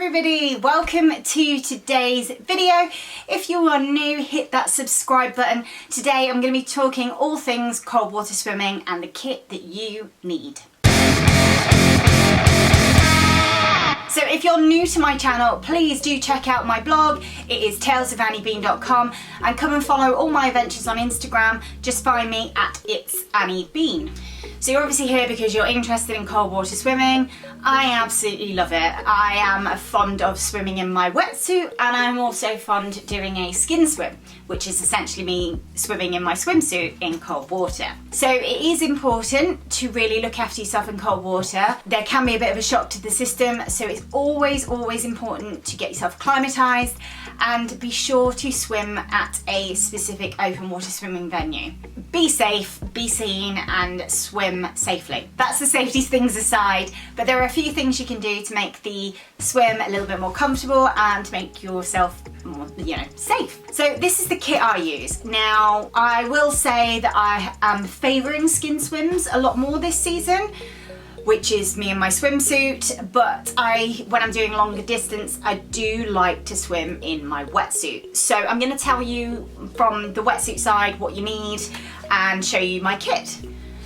everybody, welcome to today's video. If you are new, hit that subscribe button. Today I'm going to be talking all things cold water swimming and the kit that you need. So if you're new to my channel, please do check out my blog. It is talesofanniebean.com and come and follow all my adventures on Instagram. Just find me at itsanniebean. So you're obviously here because you're interested in cold water swimming. I absolutely love it. I am fond of swimming in my wetsuit, and I'm also fond doing a skin swim, which is essentially me swimming in my swimsuit in cold water. So it is important to really look after yourself in cold water. There can be a bit of a shock to the system, so it's always important to get yourself acclimatized and be sure to swim at a specific open water swimming venue. Be safe, be seen, and swim safely. That's the safety things aside, but there are a few things you can do to make the swim a little bit more comfortable and to make yourself more, safe. So this is the kit I use. Now, I will say that I am favouring skin swims a lot more this season, which is me in my swimsuit, but when I'm doing longer distance, I do like to swim in my wetsuit. So I'm going to tell you from the wetsuit side what you need and show you my kit.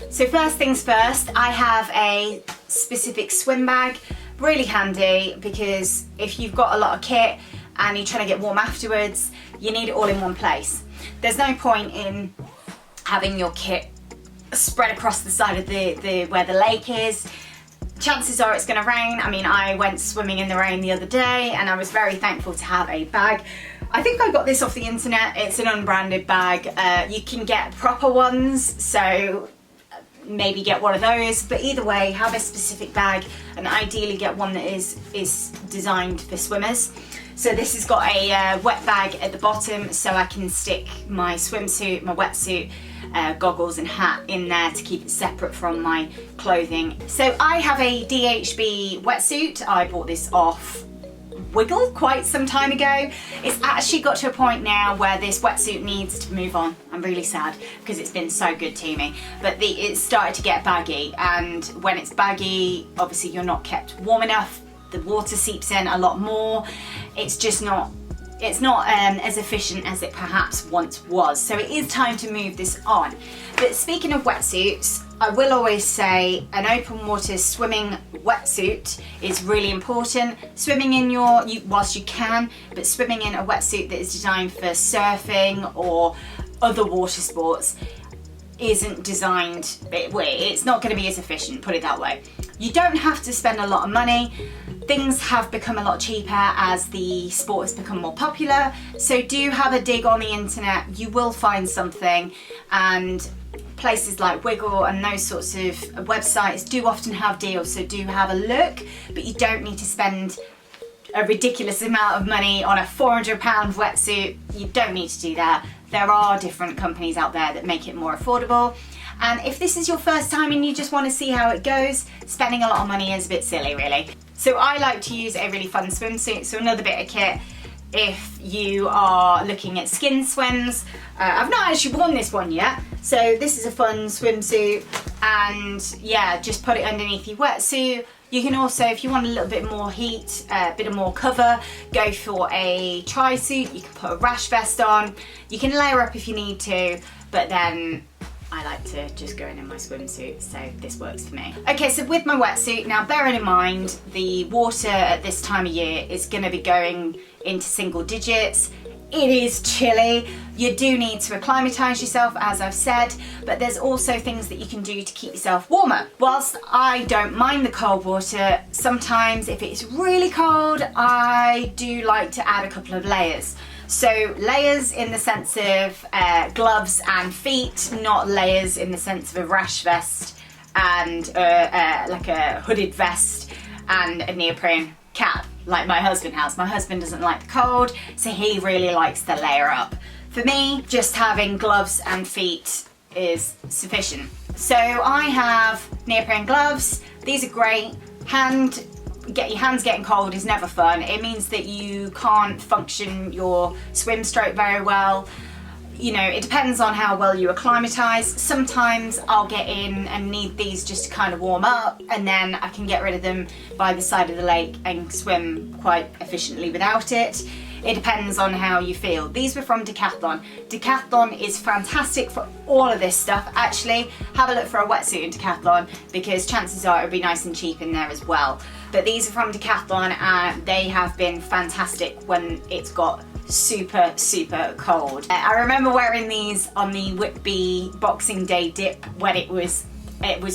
So first things first, I have a specific swim bag, really handy because if you've got a lot of kit and you're trying to get warm afterwards, you need it all in one place. There's no point in having your kit spread across the side of the where the lake is. Chances are it's going to rain. I mean, I went swimming in the rain the other day and I was very thankful to have a bag. I think I got this off the internet. It's an unbranded bag. You can get proper ones, so maybe get one of those, but either way, have a specific bag and ideally get one that is designed for swimmers. So this has got a wet bag at the bottom, so I can stick my swimsuit, my wetsuit, goggles and hat in there to keep it separate from my clothing. So I have a DHB wetsuit. I bought this off Wiggle quite some time ago. It's actually got to a point now where this wetsuit needs to move on. I'm really sad because it's been so good to me, but it's started to get baggy, and when it's baggy, obviously you're not kept warm enough. The water seeps in a lot more. It's just not as efficient as it perhaps once was. So it is time to move this on. But speaking of wetsuits, I will always say an open water swimming wetsuit is really important. Swimming in whilst you can, but swimming in a wetsuit that is designed for surfing or other water sports isn't designed, it's not going to be as efficient, put it that way. You don't have to spend a lot of money. Things have become a lot cheaper as the sport has become more popular, so do have a dig on the internet. You will find something, and places like Wiggle and those sorts of websites do often have deals, so do have a look, but you don't need to spend a ridiculous amount of money on a £400 wetsuit. You don't need to do that. There are different companies out there that make it more affordable. And if this is your first time and you just want to see how it goes, spending a lot of money is a bit silly, really. So I like to use a really fun swimsuit. So another bit of kit if you are looking at skin swims. I've not actually worn this one yet. So this is a fun swimsuit, and yeah, just put it underneath your wetsuit. You can also, if you want a little bit more heat, a bit of more cover, go for a tri-suit. You can put a rash vest on. You can layer up if you need to, but then I like to just go in my swimsuit, so this works for me. Okay, so with my wetsuit, now bearing in mind the water at this time of year is going to be going into single digits. It is chilly. You do need to acclimatise yourself, as I've said, but there's also things that you can do to keep yourself warmer. Whilst I don't mind the cold water, sometimes if it's really cold, I do like to add a couple of layers. So layers in the sense of gloves and feet, not layers in the sense of a rash vest and like a hooded vest and a neoprene cap like my husband has. My husband doesn't like the cold, so he really likes to layer up. For me, just having gloves and feet is sufficient. So I have neoprene gloves. These are great. Your hands getting cold is never fun. It means that you can't function your swim stroke very well. you know, it depends on how well you acclimatise. Sometimes I'll get in and need these just to kind of warm up, and then I can get rid of them by the side of the lake and swim quite efficiently without it. It depends on how you feel. These were from Decathlon. Decathlon is fantastic for all of this stuff. Actually, have a look for a wetsuit in Decathlon, because chances are it'll be nice and cheap in there as well. But these are from Decathlon, and they have been fantastic when it's got super, super cold. I remember wearing these on the Whitby Boxing Day dip when it was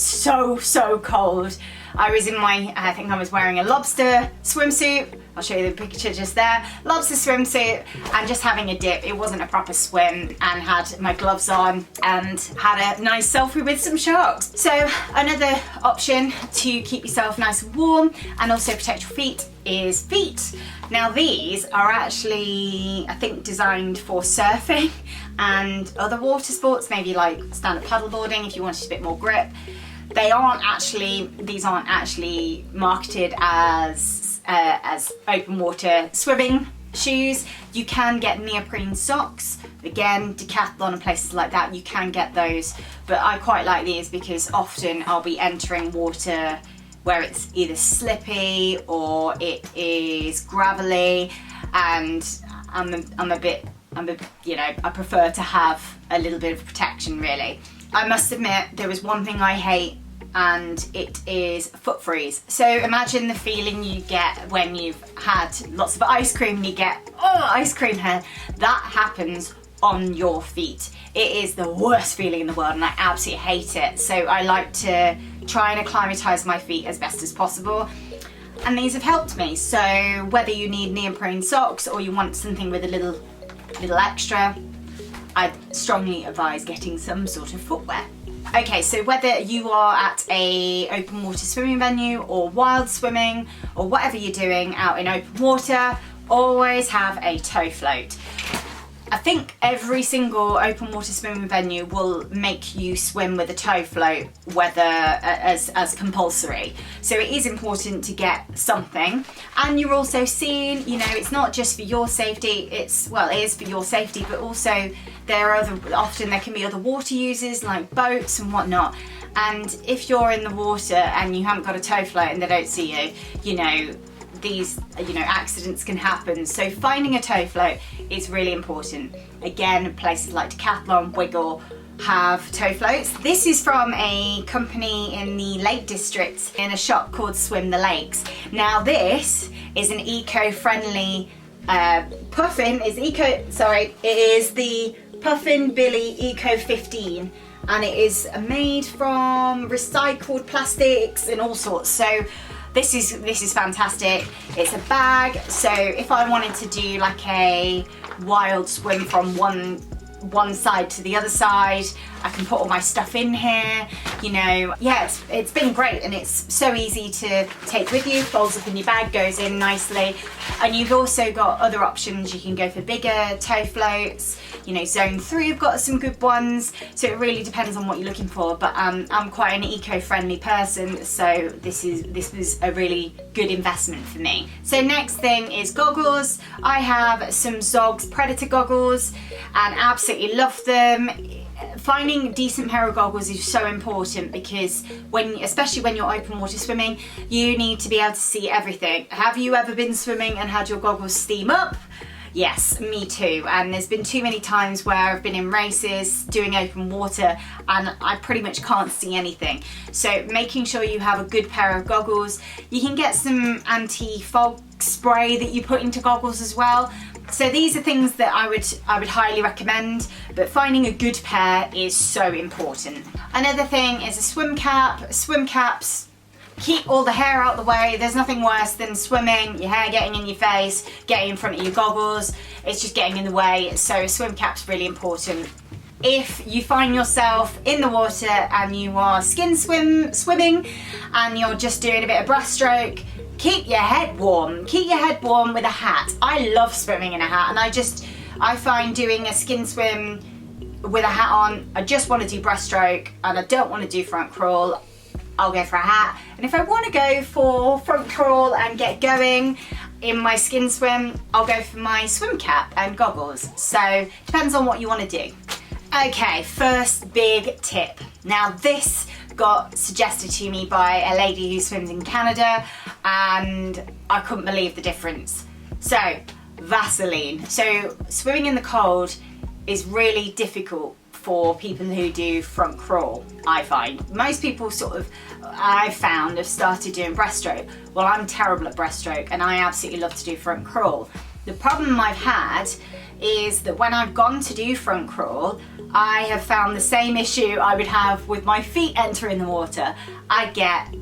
so cold. I was in I think I was wearing a lobster swimsuit. I'll show you the picture just there. Lobster swimsuit, and just having a dip. It wasn't a proper swim, and had my gloves on and had a nice selfie with some sharks. So another option to keep yourself nice and warm and also protect your feet is feet. Now these are actually, I think, designed for surfing and other water sports, maybe like stand-up paddleboarding if you wanted a bit more grip. These aren't actually marketed as open water swimming shoes. You can get neoprene socks. Again, Decathlon and places like that, you can get those. But I quite like these because often I'll be entering water where it's either slippy or it is gravelly, and I prefer to have a little bit of protection, really. I must admit, there was one thing I hate, and it is foot freeze. So imagine the feeling you get when you've had lots of ice cream and you get ice cream hair. That happens on your feet. It is the worst feeling in the world, and I absolutely hate it. So I like to try and acclimatise my feet as best as possible, and these have helped me. So whether you need neoprene socks or you want something with a little extra, I'd strongly advise getting some sort of footwear. Okay, so whether you are at a open water swimming venue or wild swimming or whatever you're doing out in open water, always have a tow float. I think every single open water swimming venue will make you swim with a tow float, whether as compulsory. So it is important to get something. And you're also seeing, you know, it's not just for your safety, it is for your safety, but also often there can be other water users like boats and whatnot. And if you're in the water and you haven't got a tow float and they don't see you, you know, accidents can happen. So finding a tow float is really important. Again, places like Decathlon, Wiggle have tow floats. This is from a company in the Lake District in a shop called Swim the Lakes. Now this is an eco-friendly puffin. It is the Puffin Billy Eco 15, and it is made from recycled plastics and all sorts. So this is fantastic. It's a bag, so if I wanted to do like a wild swim from one side to the other side, I can put all my stuff in here. You know, yeah, it's been great, and it's so easy to take with you. Folds up in your bag, goes in nicely. And you've also got other options. You can go for bigger tow floats. You know, Zone 3 have got some good ones. So it really depends on what you're looking for. But I'm quite an eco-friendly person, so this was a really good investment for me. So next thing is goggles. I have some Zogs Predator goggles and absolutely love them. Finding a decent pair of goggles is so important, because especially when you're open water swimming, you need to be able to see everything. Have you ever been swimming and had your goggles steam up? Yes, me too. And there's been too many times where I've been in races doing open water and I pretty much can't see anything. So making sure you have a good pair of goggles. You can get some anti-fog spray that you put into goggles as well. So these are things that I would highly recommend, but finding a good pair is so important. Another thing is a swim cap. Swim caps keep all the hair out the way. There's nothing worse than swimming, your hair getting in your face, getting in front of your goggles. It's just getting in the way. So a swim cap's really important. If you find yourself in the water and you are swimming and you're just doing a bit of breaststroke, keep your head warm. Keep your head warm with a hat. I love swimming in a hat, and I find doing a skin swim with a hat on, I just want to do breaststroke and I don't want to do front crawl. I'll go for a hat. And if I want to go for front crawl and get going in my skin swim, I'll go for my swim cap and goggles. So depends on what you want to do. Okay, first big tip. Now this got suggested to me by a lady who swims in Canada, and I couldn't believe the difference. So Vaseline. So swimming in the cold is really difficult for people who do front crawl, I find. Most people I've found, have started doing breaststroke. Well, I'm terrible at breaststroke and I absolutely love to do front crawl. The problem I've had is that when I've gone to do front crawl, I have found the same issue I would have with my feet entering the water. I get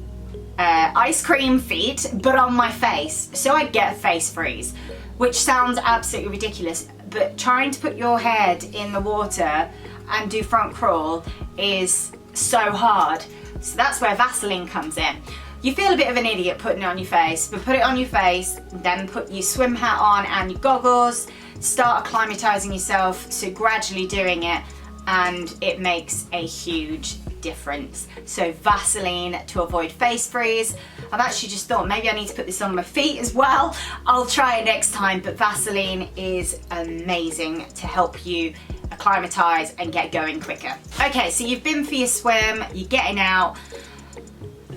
ice cream feet, but on my face. So I get face freeze, which sounds absolutely ridiculous, but trying to put your head in the water and do front crawl is so hard. So that's where Vaseline comes in. You feel a bit of an idiot putting it on your face, but put it on your face, then put your swim hat on and your goggles, start acclimatizing yourself, so gradually doing it, and it makes a huge difference. So Vaseline to avoid face freeze. I've actually just thought maybe I need to put this on my feet as well. I'll try it next time, but Vaseline is amazing to help you acclimatize and get going quicker. Okay, so you've been for your swim, you're getting out.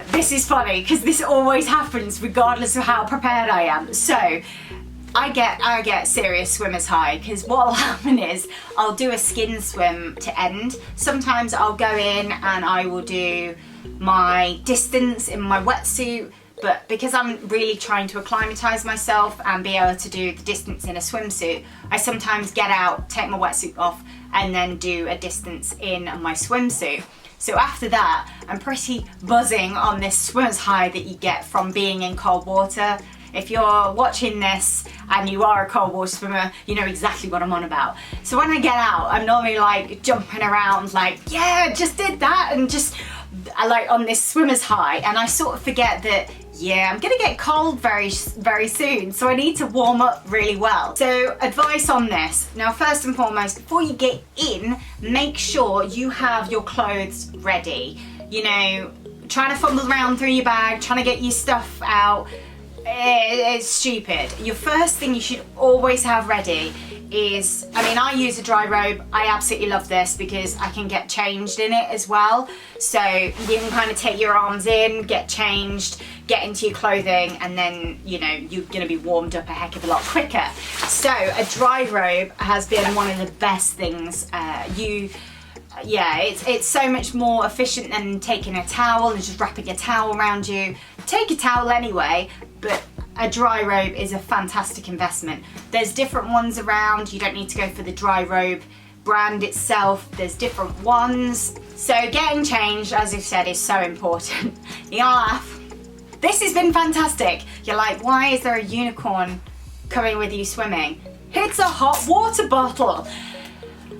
This is funny because this always happens regardless of how prepared I am. So I get serious swimmer's high, because what will happen is I'll do a skin swim to end. Sometimes I'll go in and I will do my distance in my wetsuit, but because I'm really trying to acclimatise myself and be able to do the distance in a swimsuit, I sometimes get out, take my wetsuit off, and then do a distance in my swimsuit. So after that, I'm pretty buzzing on this swimmer's high that you get from being in cold water. If you're watching this and you are a cold water swimmer, you know exactly what I'm on about. So when I get out, I'm normally like jumping around like, yeah, just did that, and just like on this swimmer's high, and I sort of forget that, yeah, I'm gonna get cold very soon, so I need to warm up really well. So advice on this. Now, first and foremost, before you get in, make sure you have your clothes ready. You know, trying to fumble around through your bag, trying to get your stuff out, it's stupid. Your first thing you should always have ready is, I use a dry robe. I absolutely love this because I can get changed in it as well. So you can kind of take your arms in, get changed, get into your clothing, and then, you know, you're gonna be warmed up a heck of a lot quicker. So a dry robe has been one of the best things. It's so much more efficient than taking a towel and just wrapping a towel around you. Take a towel anyway, but a dry robe is a fantastic investment. There's different ones around. You don't need to go for the dry robe brand itself. There's different ones. So getting changed, as I've said, is so important. You're gonna laugh. This has been fantastic. You're like, why is there a unicorn coming with you swimming? It's a hot water bottle.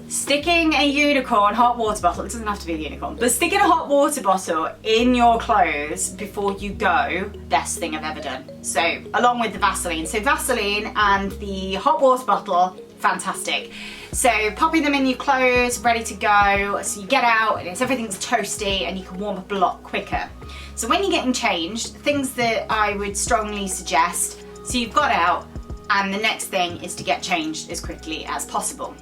Sticking a unicorn hot water bottle, it doesn't have to be a unicorn, but sticking a hot water bottle in your clothes before you go, best thing I've ever done. So along with the Vaseline. So Vaseline and the hot water bottle, fantastic. So popping them in your clothes, ready to go, so you get out and everything's toasty and you can warm up a lot quicker. So when you're getting changed, things that I would strongly suggest, so you've got out, and the next thing is to get changed as quickly as possible.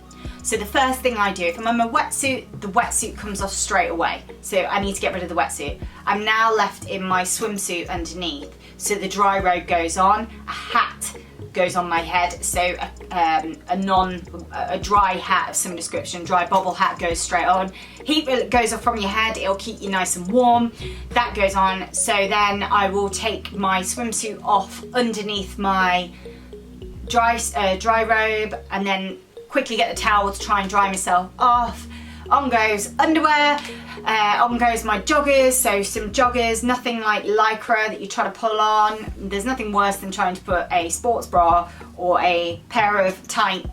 So the first thing I do, if I'm in my wetsuit, the wetsuit comes off straight away. So I need to get rid of the wetsuit. I'm now left in my swimsuit underneath. So the dry robe goes on, a hat goes on my head. So a dry hat of some description, dry bobble hat goes straight on. Heat goes off from your head, it'll keep you nice and warm. That goes on. So then I will take my swimsuit off underneath my dry robe, and then quickly get the towel to try and dry myself off. On goes underwear, on goes my joggers, so some joggers, nothing like lycra that you try to pull on. There's nothing worse than trying to put a sports bra or a pair of tight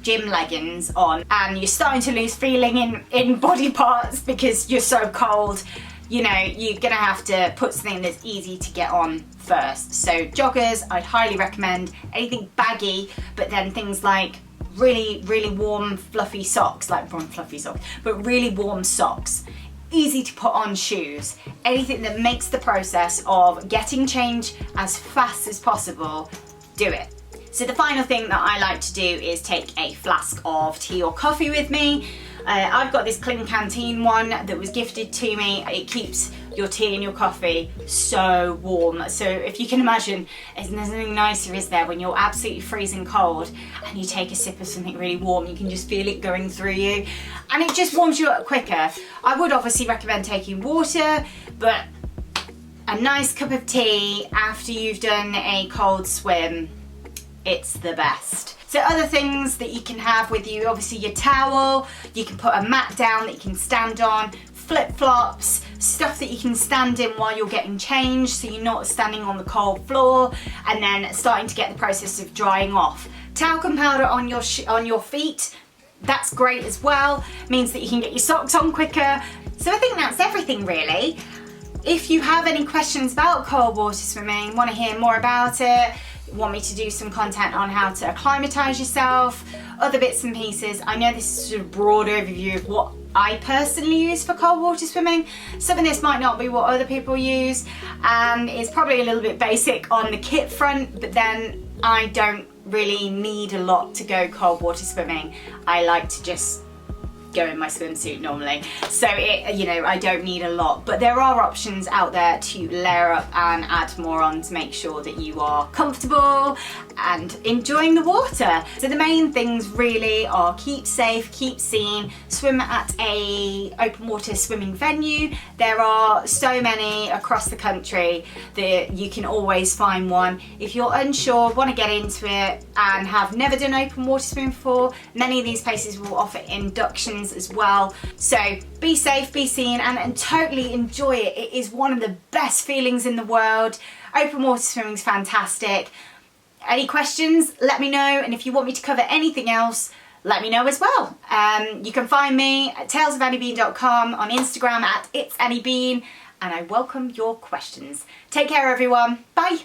gym leggings on and you're starting to lose feeling in body parts because you're so cold. You know, you're gonna have to put something that's easy to get on first. So joggers, I'd highly recommend. Anything baggy, but then things like really warm fluffy socks, but really warm socks. Easy to put on shoes. Anything that makes the process of getting change as fast as possible do it. So the final thing that I like to do is take a flask of tea or coffee with me. I've got this Clean Canteen one that was gifted to me. It keeps your tea and your coffee so warm. So if you can imagine, there's nothing nicer, is there, when you're absolutely freezing cold and you take a sip of something really warm, you can just feel it going through you and it just warms you up quicker. I would obviously recommend taking water, but a nice cup of tea after you've done a cold swim, it's the best. So other things that you can have with you, obviously your towel, you can put a mat down that you can stand on, flip-flops, stuff that you can stand in while you're getting changed so you're not standing on the cold floor and then starting to get the process of drying off. Talcum powder on your feet, that's great as well, means that you can get your socks on quicker. So I think that's everything really. If you have any questions about cold water swimming, want to hear more about it, want me to do some content on how to acclimatise yourself, other bits and pieces. I know this is sort of broad overview of what I personally use for cold water swimming. Some of this might not be what other people use, and it's probably a little bit basic on the kit front, but then I don't really need a lot to go cold water swimming. I like to just go in my swimsuit normally, so I don't need a lot, but there are options out there to layer up and add more on to make sure that you are comfortable and enjoying the water. So the main things really are keep safe, keep seen, swim at a open water swimming venue. There are so many across the country that you can always find one. If you're unsure, want to get into it and have never done open water swimming before, many of these places will offer inductions as well. So be safe, be seen, and totally enjoy it. It is one of the best feelings in the world. Open water swimming is fantastic. Any questions, let me know, and if you want me to cover anything else, let me know as well. You can find me at talesofanniebean.com, on Instagram at itsanniebean, and I welcome your questions. Take care everyone, bye.